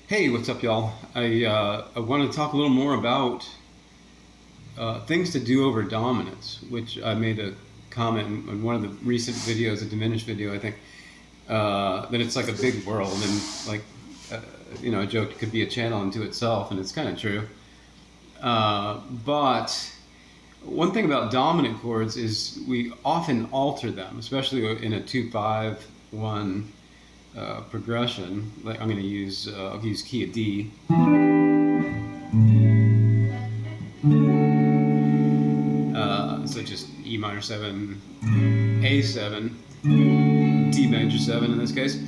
Hey, what's up, y'all? I want to talk a little more about things to do over dominance, which I made a comment in one of the recent videos, a diminished video, I think, that it's like a big world and like, a joke could be a channel unto itself, and it's kind of true. But one thing about dominant chords is we often alter them, especially in a 2-5-1 progression. Like I'm going to use I'll use key of D. So just E minor 7, A7, D major 7 in this case.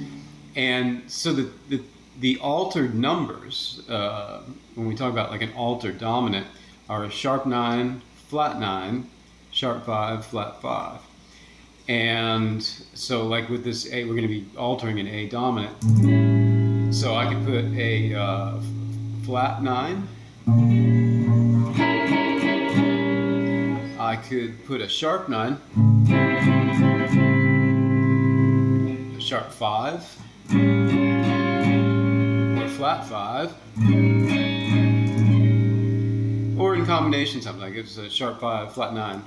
And so the altered numbers, when we talk about like an altered dominant, are a sharp 9, flat 9, sharp 5, flat 5. And so like with this A, we're going to be altering an A dominant. So I could put a flat 9. I could put a sharp 9, a sharp 5, or a flat 5, or in combination something like it's a sharp 5, flat 9.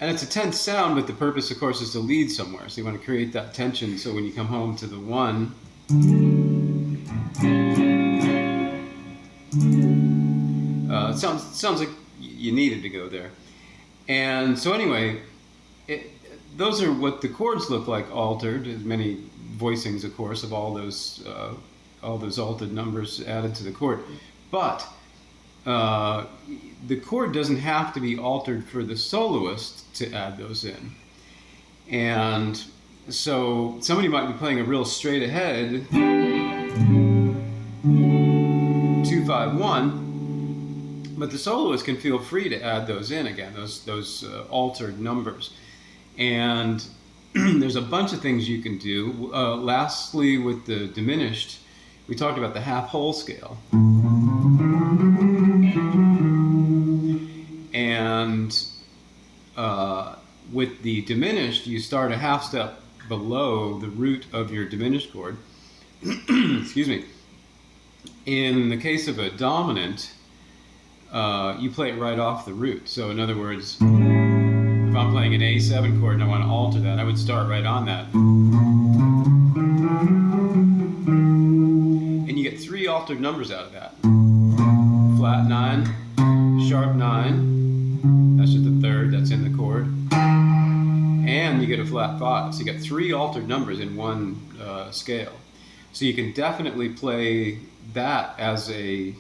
And it's a tense sound, but the purpose, of course, is to lead somewhere. So you want to create that tension so when you come home to the 1, it sounds like you needed to go there. And so anyway, those are what the chords look like altered. There's many voicings, of course, of all those altered numbers added to the chord. But the chord doesn't have to be altered for the soloist to add those in. And so somebody might be playing a real straight ahead 2-5-1, but the soloist can feel free to add those in again, those altered numbers. And there's a bunch of things you can do. Lastly, with the diminished, we talked about the half whole scale. And with the diminished, you start a half step below the root of your diminished chord. Excuse me. In the case of a dominant, you play it right off the root. So in other words, if I'm playing an A7 chord and I want to alter that, I would start right on that. And you get 3 altered numbers out of that. Flat 9, sharp 9, that's just the third, that's in the chord. And you get a flat 5. So you get 3 altered numbers in one scale. So you can definitely play that as a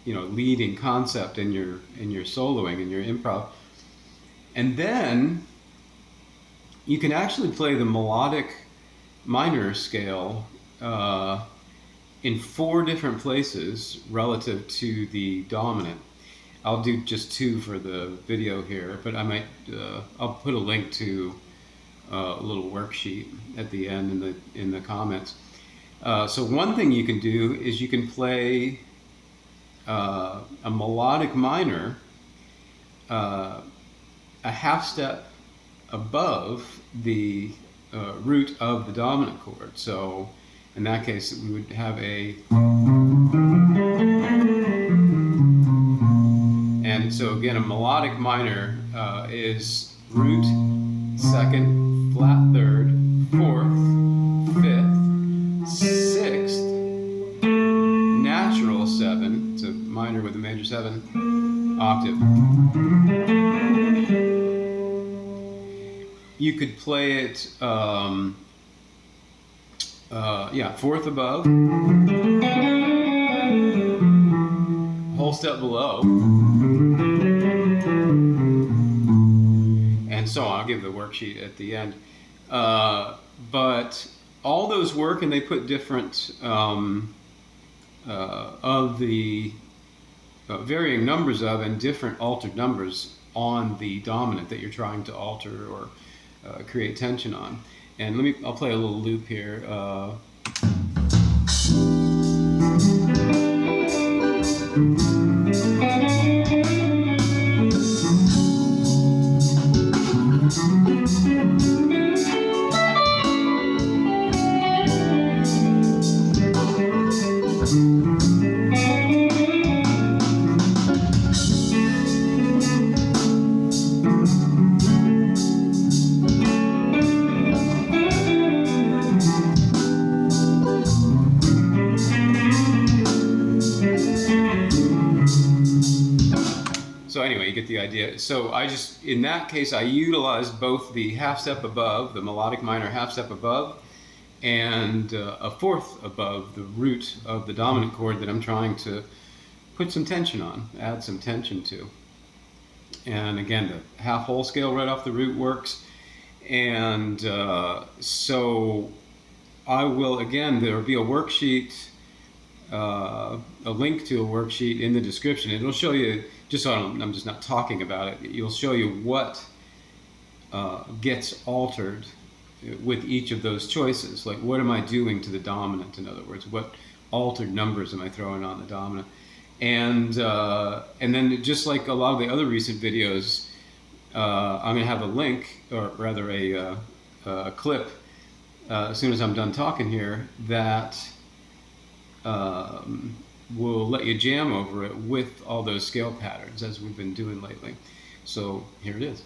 leading concept in your soloing, in your improv. And then you can actually play the melodic minor scale in 4 different places relative to the dominant. I'll do just 2 for the video here, but I might I'll put a link to a little worksheet at the end in the comments. So one thing you can do is you can play a melodic minor a half step above the root of the dominant chord. So in that case, we would have and so again, a melodic minor is root, second, flat third, fourth, fifth, sixth, natural 7, it's a minor with a major 7 octave. You could play it, fourth above, whole step below, and so on. I'll give the worksheet at the end. But all those work, and they put different of the varying numbers of and different altered numbers on the dominant that you're trying to alter or create tension on. And I'll play a little loop here. get the idea. So I just, in that case, I utilized both the half step above, the melodic minor half step above, and a fourth above the root of the dominant chord that I'm trying to put some tension on, add some tension to. And again, the half whole scale right off the root works. And so I will, again, there will be a worksheet, a link to a worksheet in the description. It'll show you, just so I'm just not talking about it, it'll show you what gets altered with each of those choices. Like, what am I doing to the dominant, in other words? What altered numbers am I throwing on the dominant? And then, just like a lot of the other recent videos, I'm going to have a link, or rather a clip, as soon as I'm done talking here, that will let you jam over it with all those scale patterns, as we've been doing lately. So here it is.